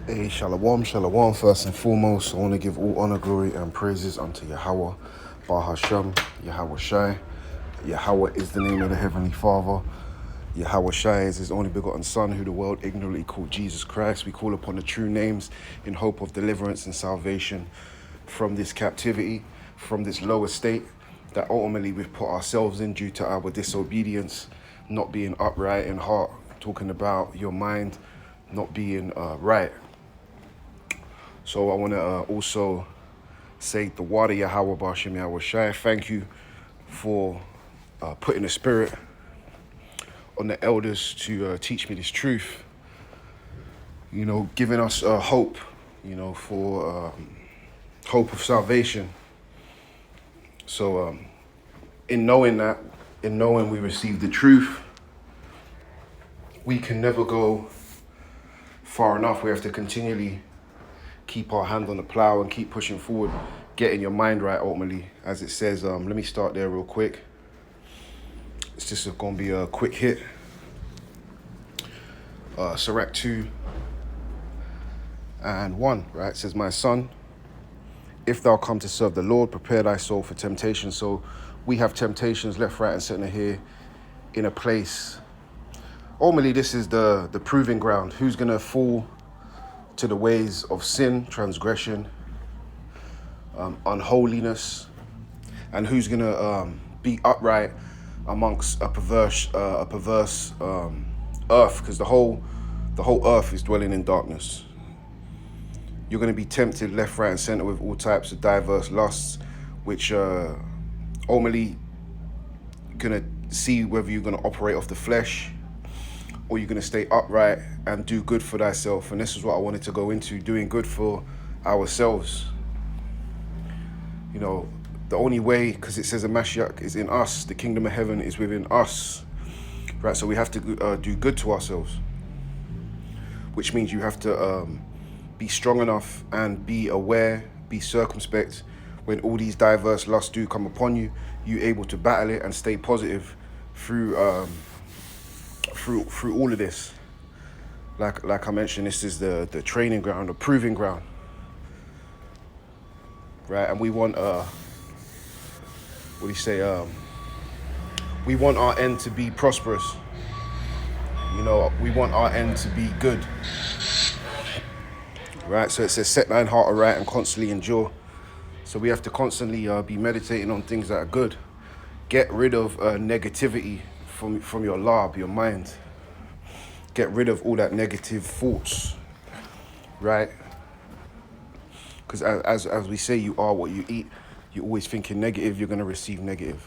Hey, shalom, shalom. First and foremost, I want to give all honor, glory, and praises unto Yahweh, Bahasham, Yahweh Shai. Yahweh is the name of the Heavenly Father. Yahweh Shai is his only begotten Son, who the world ignorantly called Jesus Christ. We call upon the true names in hope of deliverance and salvation from this captivity, from this lower state that ultimately we've put ourselves in due to our disobedience, not being upright in heart, talking about your mind not being right. So I want to also say the water Yahweh Bashim Yahweh Shai. Thank you for putting the spirit on the elders to teach me this truth. You know, giving us hope, you know, for hope of salvation. So in knowing that, in knowing we receive the truth, we can never go far enough. We have to continually keep our hand on the plow and keep pushing forward, getting your mind right ultimately, as it says. Let me start there real quick. It's just going to be a quick hit. Sirach 2 and 1, right? It says, my son, if thou come to serve the Lord, prepare thy soul for temptation. So we have temptations left, right, and center here in a place. Ultimately, this is the proving ground. Who's going to fall to the ways of sin, transgression, unholiness, and who's going to be upright amongst a perverse earth, because the whole earth is dwelling in darkness. You're going to be tempted left, right, and center with all types of diverse lusts, which ultimately going to see whether you're going to operate off the flesh or you're going to stay upright and do good for thyself. And this is what I wanted to go into, doing good for ourselves. You know, the only way, because it says the Mashiach is in us, the kingdom of heaven is within us, right? So we have to do good to ourselves, which means you have to be strong enough and be aware, be circumspect when all these diverse lusts do come upon you. You're able to battle it and stay positive through all of this. Like I mentioned, this is the training ground, the proving ground, right? And we want we want our end to be prosperous. You know, we want our end to be good, right? So it says, set thine heart aright and constantly endure. So we have to constantly be meditating on things that are good. Get rid of negativity from your lab, your mind. Get rid of all that negative thoughts, right? Because as we say, you are what you eat. You're always thinking negative, you're going to receive negative,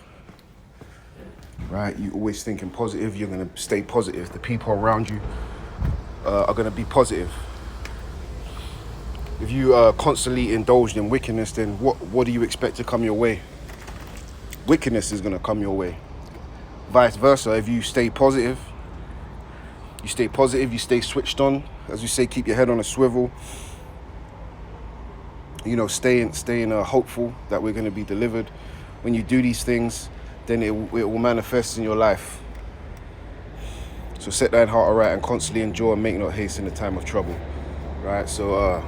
right? You're always thinking positive, you're going to stay positive. The people around you are going to be positive. If you constantly indulged in wickedness, then what do you expect to come your way? Wickedness is going to come your way. Vice versa, if you stay positive, you stay switched on. As we say, keep your head on a swivel. You know, staying hopeful that we're going to be delivered. When you do these things, then it will manifest in your life. So set thine heart aright and constantly endure and make not haste in the time of trouble, right? So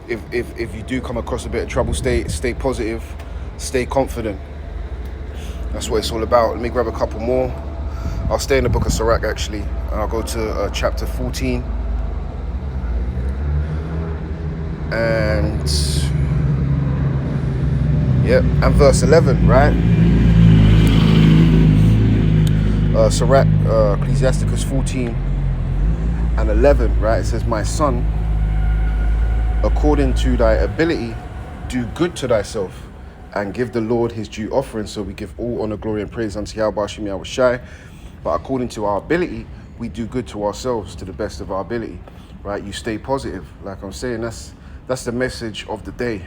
if you do come across a bit of trouble, stay positive, stay confident. That's what it's all about. Let me grab a couple more. I'll stay in the book of Sirach actually, and I'll go to chapter 14 and verse 11, right? Sirach, Ecclesiasticus 14 and 11, right? It says, my son, according to thy ability, do good to thyself and give the Lord his due offering. So we give all honor, glory, and praise unto Yahweh Bashim Yahweh Shai. But according to our ability, we do good to ourselves to the best of our ability, right? You stay positive. Like I'm saying, that's the message of the day.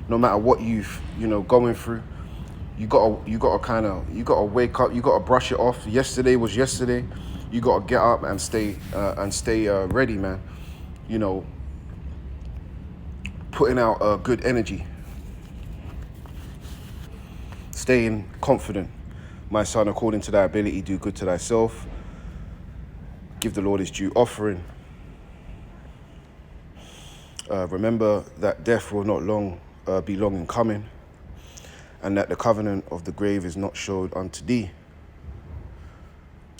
No matter what you've, going through, you gotta wake up. You gotta brush it off. Yesterday was yesterday. You gotta get up and stay ready, man. You know, putting out good energy, staying confident. My son, according to thy ability, do good to thyself. Give the Lord his due offering. Remember that death will not be long in coming, and that the covenant of the grave is not showed unto thee.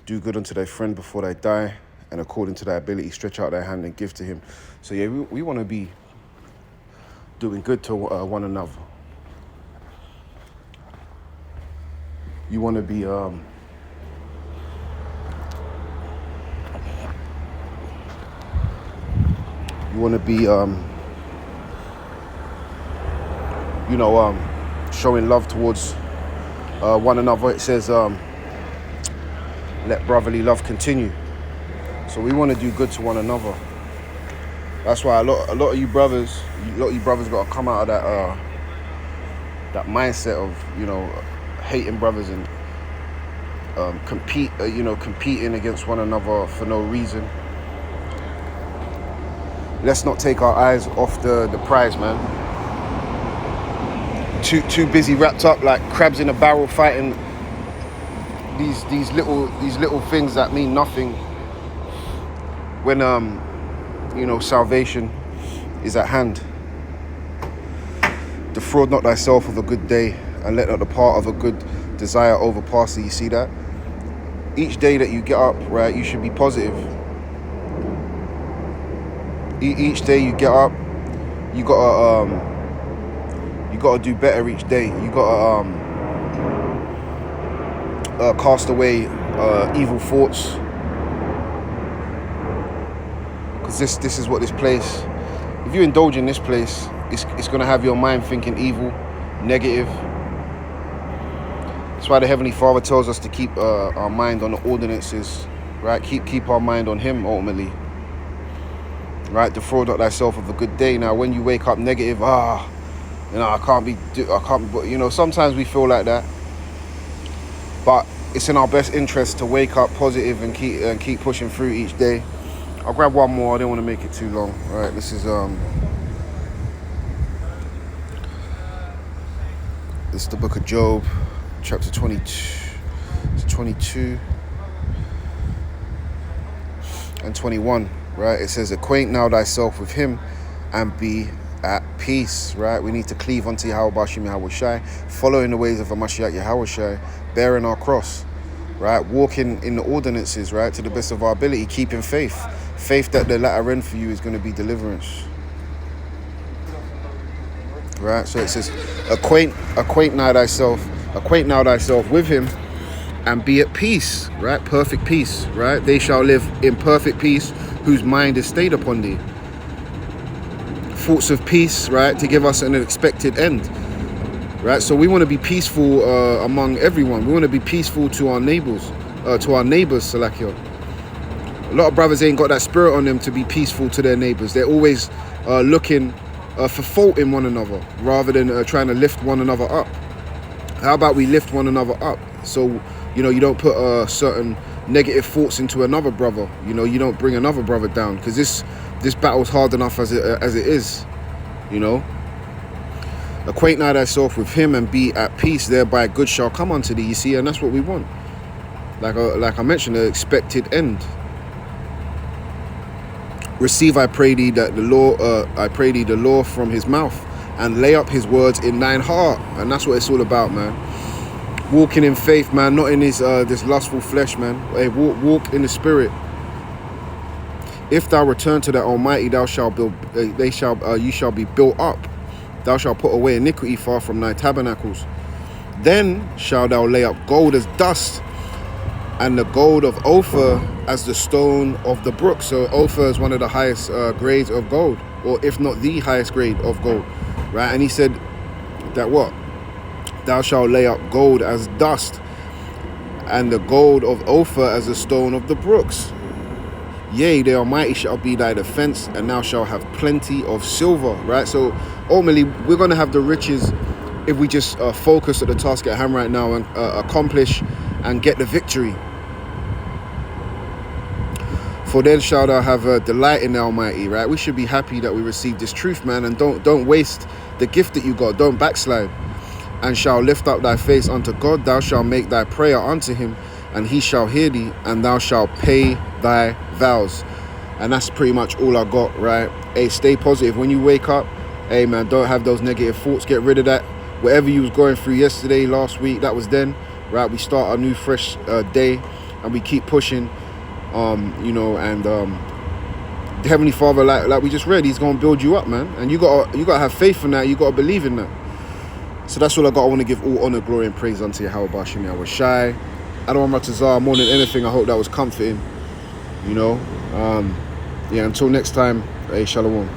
Do good unto thy friend before they die, and according to thy ability stretch out thy hand and give to him. So yeah, we want to be doing good to one another. You want to be showing love towards one another. It says let brotherly love continue. So we want to do good to one another. That's why a lot of you brothers got to come out of that mindset of hating brothers and competing against one another for no reason. Let's not take our eyes off the prize, man. Too busy wrapped up like crabs in a barrel fighting these little things that mean nothing when salvation is at hand. Defraud not thyself of a good day, and let not the part of a good desire overpass thee. You see that? Each day that you get up, right, you should be positive. Each day you get up, you gotta do better each day. You gotta cast away evil thoughts, because this is what this place. If you indulge in this place, it's gonna have your mind thinking evil, negative. That's why the Heavenly Father tells us to keep our mind on the ordinances, right? Keep our mind on Him ultimately. Right, defraud not thyself of a good day. Now, when you wake up negative, I can't. Sometimes we feel like that, but it's in our best interest to wake up positive and keep pushing through each day. I'll grab one more. I don't want to make it too long. All right, this is the book of Job, chapter 22 and 21. Right, it says, acquaint now thyself with him and be at peace. Right, we need to cleave unto Yahweh Bashim Yahweh Shai, following the ways of Hamashiach Yahweh Shai, bearing our cross, right, walking in the ordinances, right, to the best of our ability, keeping faith that the latter end for you is going to be deliverance. Right, so it says, acquaint now thyself with him and be at peace, right, perfect peace, right, they shall live in perfect peace whose mind is stayed upon thee. Thoughts of peace, right, to give us an expected end, right? So we want to be peaceful among everyone. We want to be peaceful to our neighbors, Salakio. A lot of brothers ain't got that spirit on them to be peaceful to their neighbors. They're always looking for fault in one another rather than trying to lift one another up. How about we lift one another up? So, you don't put certain negative thoughts into another brother. You don't bring another brother down, because this battle's hard enough as it is. Acquaint now thyself with him and be at peace, thereby good shall come unto thee. You see, and that's what we want. Like I mentioned, the expected end. Receive, I pray thee, the law from his mouth, and lay up his words in thine heart. And that's what it's all about, man. Walking in faith, man, not in this lustful flesh, man. Hey, walk in the spirit. If thou return to the Almighty, you shall be built up. Thou shalt put away iniquity far from thy tabernacles. Then shalt thou lay up gold as dust, and the gold of Ophir as the stone of the brook. So Ophir is one of the highest grades of gold, or if not the highest grade of gold, right? And he said that what? Thou shalt lay up gold as dust, and the gold of Ophir as the stone of the brooks. Yea, the Almighty shall be thy defense, and thou shalt have plenty of silver, right? So ultimately, we're going to have the riches if we just focus at the task at hand right now and accomplish and get the victory. For then shalt thou have a delight in the Almighty, right? We should be happy that we received this truth, man, and don't waste the gift that you got. Don't backslide. And shall lift up thy face unto God, thou shalt make thy prayer unto him, and he shall hear thee, and thou shalt pay thy vows. And that's pretty much all I got, right? Hey, stay positive. When you wake up, hey, man, don't have those negative thoughts. Get rid of that. Whatever you was going through yesterday, last week, that was then, right? We start a new, fresh day, and we keep pushing, you know, and the Heavenly Father, like we just read, he's going to build you up, man. And you gotta have faith in that. You got to believe in that. So that's all I got. I want to give all honor, glory, and praise unto Yahweh Bashim Yahweh Shai. Adon Ratazar, more than anything, I hope that was comforting, you know. Yeah, until next time, hey, shalom.